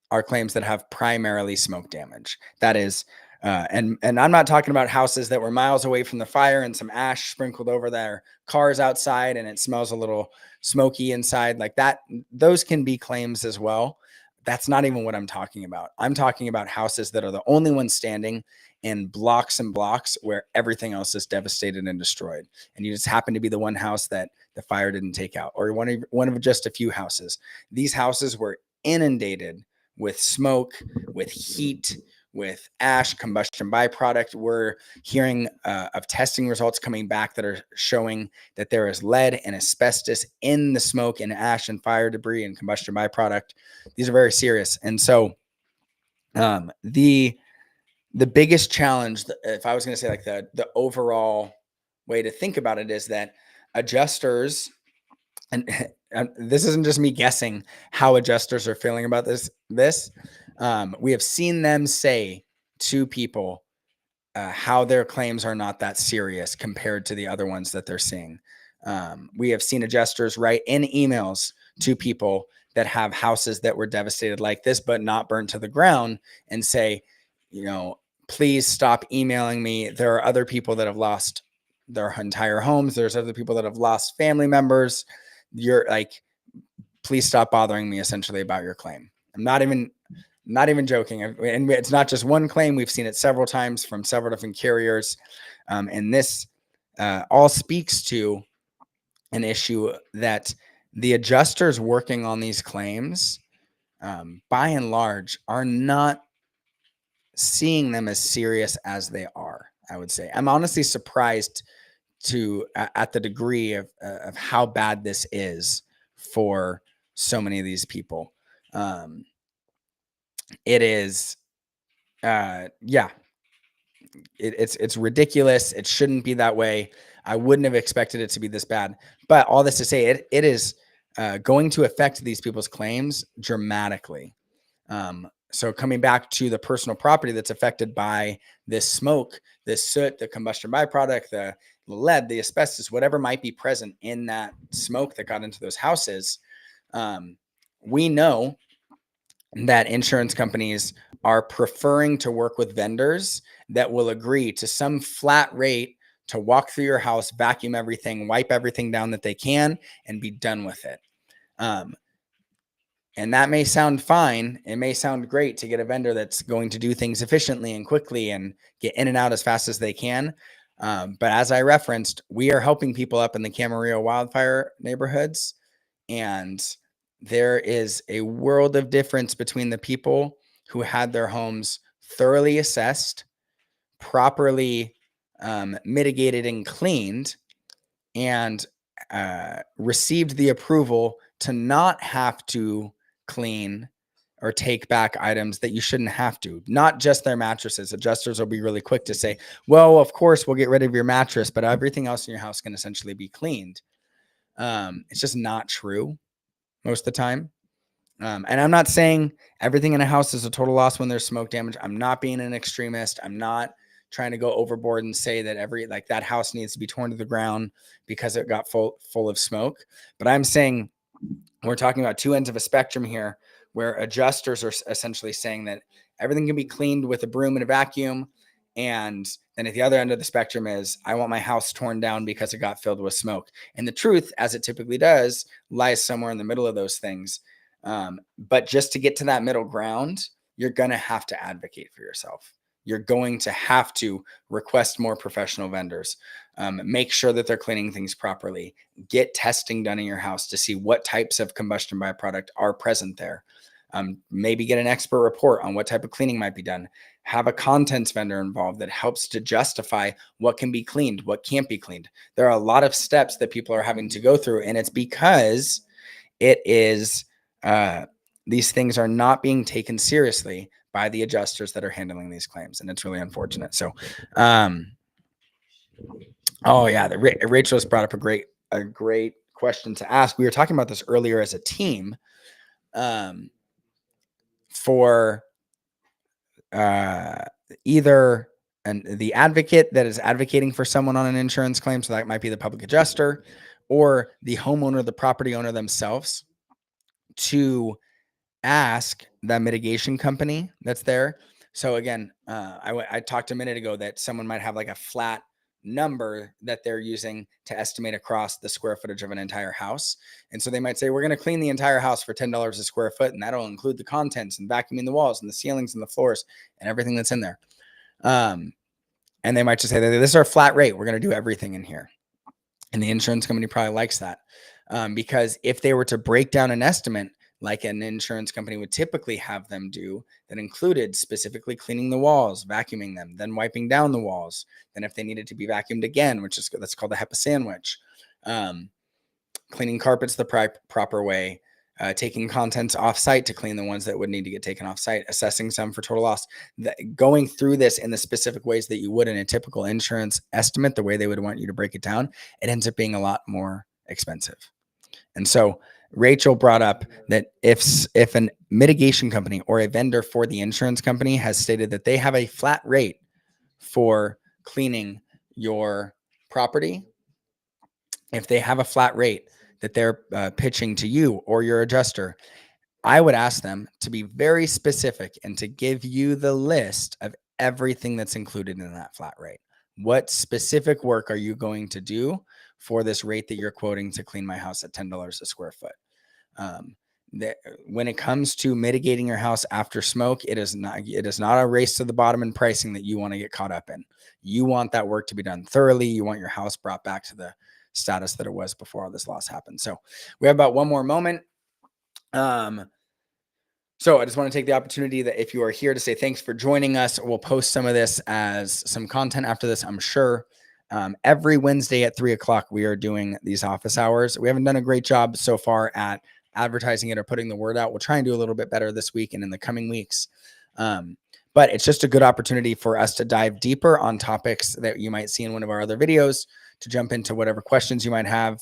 are claims that have primarily smoke damage. That is, and I'm not talking about houses that were miles away from the fire and some ash sprinkled over their cars outside and it smells a little smoky inside like that. Those can be claims as well. That's not even what I'm talking about. I'm talking about houses that are the only ones standing in blocks and blocks where everything else is devastated and destroyed. And you just happen to be the one house that the fire didn't take out, or one of just a few houses. These houses were inundated with smoke, with heat, with ash, combustion byproduct. We're hearing of testing results coming back that are showing that there is lead and asbestos in the smoke and ash and fire debris and combustion byproduct. These are very serious. And so the biggest challenge, if I was going to say like the overall way to think about it, is that adjusters, and this isn't just me guessing how adjusters are feeling about this. We have seen them say to people how their claims are not that serious compared to the other ones that they're seeing. We have seen adjusters write in emails to people that have houses that were devastated like this, but not burned to the ground, and say, please stop emailing me. There are other people that have lost their entire homes. There's other people that have lost family members. You're like, please stop bothering me essentially about your claim. I'm not even joking. And it's not just one claim. We've seen it several times from several different carriers. And this all speaks to an issue that the adjusters working on these claims, by and large, are not seeing them as serious as they are. I would say I'm honestly surprised at the degree of how bad this is for so many of these people. It is, it's ridiculous. It shouldn't be that way. I wouldn't have expected it to be this bad. But all this to say, it is going to affect these people's claims dramatically. So coming back to the personal property that's affected by this smoke, this soot, the combustion byproduct, the lead, the asbestos, whatever might be present in that smoke that got into those houses, we know that insurance companies are preferring to work with vendors that will agree to some flat rate to walk through your house, vacuum everything, wipe everything down that they can, and be done with it. And that may sound fine. It may sound great to get a vendor that's going to do things efficiently and quickly and get in and out as fast as they can. But as I referenced, we are helping people up in the Camarillo wildfire neighborhoods. And there is a world of difference between the people who had their homes thoroughly assessed, properly mitigated and cleaned, and received the approval to not have to clean or take back items that you shouldn't have to, not just their mattresses. Adjusters will be really quick to say, well, of course we'll get rid of your mattress, but everything else in your house can essentially be cleaned. It's just not true most of the time. And I'm not saying everything in a house is a total loss when there's smoke damage. I'm not being an extremist. I'm not trying to go overboard and say that that house needs to be torn to the ground because it got full of smoke. But I'm saying we're talking about two ends of a spectrum here, where adjusters are essentially saying that everything can be cleaned with a broom and a vacuum. And then at the other end of the spectrum is, I want my house torn down because it got filled with smoke. And the truth, as it typically does, lies somewhere in the middle of those things. But just to get to that middle ground, you're going to have to advocate for yourself. You're going to have to request more professional vendors. Make sure that they're cleaning things properly. Get testing done in your house to see what types of combustion byproduct are present there. Maybe get an expert report on what type of cleaning might be done. Have a contents vendor involved that helps to justify what can be cleaned, what can't be cleaned. There are a lot of steps that people are having to go through, and it's because it is these things are not being taken seriously by the adjusters that are handling these claims, and it's really unfortunate. So, oh yeah, Rachel's brought up a great question to ask. We were talking about this earlier as a team, for either the advocate that is advocating for someone on an insurance claim, so that might be the public adjuster, or the homeowner, the property owner themselves, to ask the mitigation company that's there. So again, I talked a minute ago that someone might have like a flat number that they're using to estimate across the square footage of an entire house. And so they might say, we're going to clean the entire house for $10 a square foot. And that'll include the contents and vacuuming the walls and the ceilings and the floors and everything that's in there. And they might just say, this is our flat rate. We're going to do everything in here. And the insurance company probably likes that. Because if they were to break down an estimate like an insurance company would typically have them do, that included specifically cleaning the walls, vacuuming them, then wiping down the walls, then if they needed to be vacuumed again, that's called a HEPA sandwich, cleaning carpets the proper way, taking contents off site to clean the ones that would need to get taken off site, assessing some for total loss, going through this in the specific ways that you would in a typical insurance estimate, the way they would want you to break it down, it ends up being a lot more expensive. And so Rachel brought up that if an mitigation company or a vendor for the insurance company has stated that they have a flat rate for cleaning your property, if they have a flat rate that they're pitching to you or your adjuster, I would ask them to be very specific and to give you the list of everything that's included in that flat rate. What specific work are you going to do for this rate that you're quoting to clean my house at $10 a square foot? When it comes to mitigating your house after smoke, it is not a race to the bottom in pricing that you want to get caught up in. You want that work to be done thoroughly. You want your house brought back to the status that it was before all this loss happened. So we have about one more moment. So I just want to take the opportunity that if you are here to say thanks for joining us. We'll post some of this as some content after this, I'm sure. Every Wednesday at 3:00, we are doing these office hours. We haven't done a great job so far at advertising it or putting the word out. We'll try and do a little bit better this week and in the coming weeks. But it's just a good opportunity for us to dive deeper on topics that you might see in one of our other videos, to jump into whatever questions you might have.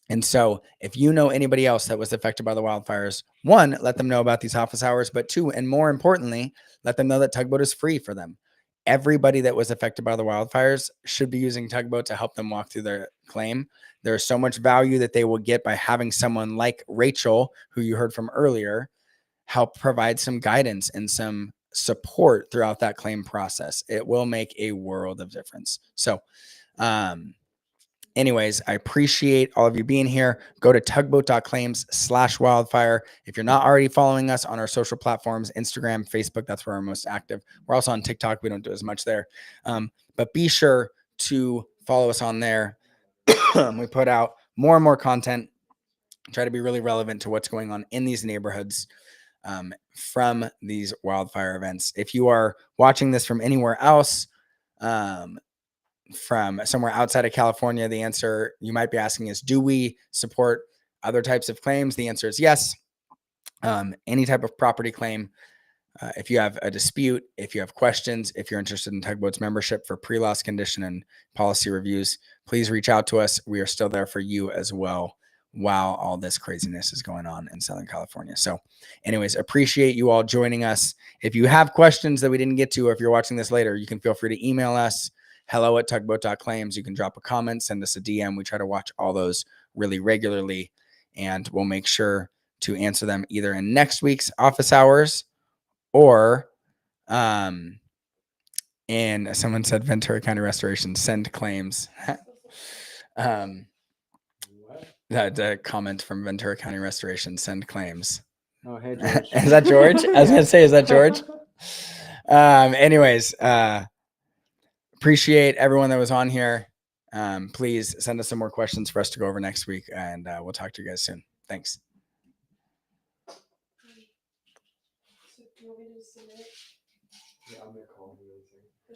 And so if you know anybody else that was affected by the wildfires, one, let them know about these office hours, but two, and more importantly, let them know that Tugboat is free for them. Everybody that was affected by the wildfires should be using Tugboat to help them walk through their claim. There's so much value that they will get by having someone like Rachel, who you heard from earlier, help provide some guidance and some support throughout that claim process. It will make a world of difference. So, anyways, I appreciate all of you being here. Go to tugboat.claims/wildfire. If you're not already following us on our social platforms, Instagram, Facebook, that's where we're most active. We're also on TikTok. We don't do as much there. But be sure to follow us on there. We put out more and more content, try to be really relevant to what's going on in these neighborhoods from these wildfire events. If you are watching this from anywhere else, from somewhere outside of California, the answer you might be asking is, do we support other types of claims? The answer is yes. Any type of property claim. If you have a dispute, if you have questions, if you're interested in Tugboat's membership for pre-loss condition and policy reviews, please reach out to us. We are still there for you as well while all this craziness is going on in Southern California. So anyways, appreciate you all joining us. If you have questions that we didn't get to, or if you're watching this later, you can feel free to email us, hello@tugboat.claims. You can drop a comment, send us a DM. We try to watch all those really regularly, and we'll make sure to answer them either in next week's office hours or and someone said Ventura County Restoration send claims. That comment from Ventura County Restoration send claims. Oh, hey, George. Is that George? I was gonna say, is that George? Anyways, appreciate everyone that was on here. Please send us some more questions for us to go over next week, and we'll talk to you guys soon. Thanks.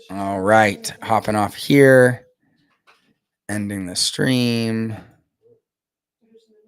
All right, hopping off here, ending the stream.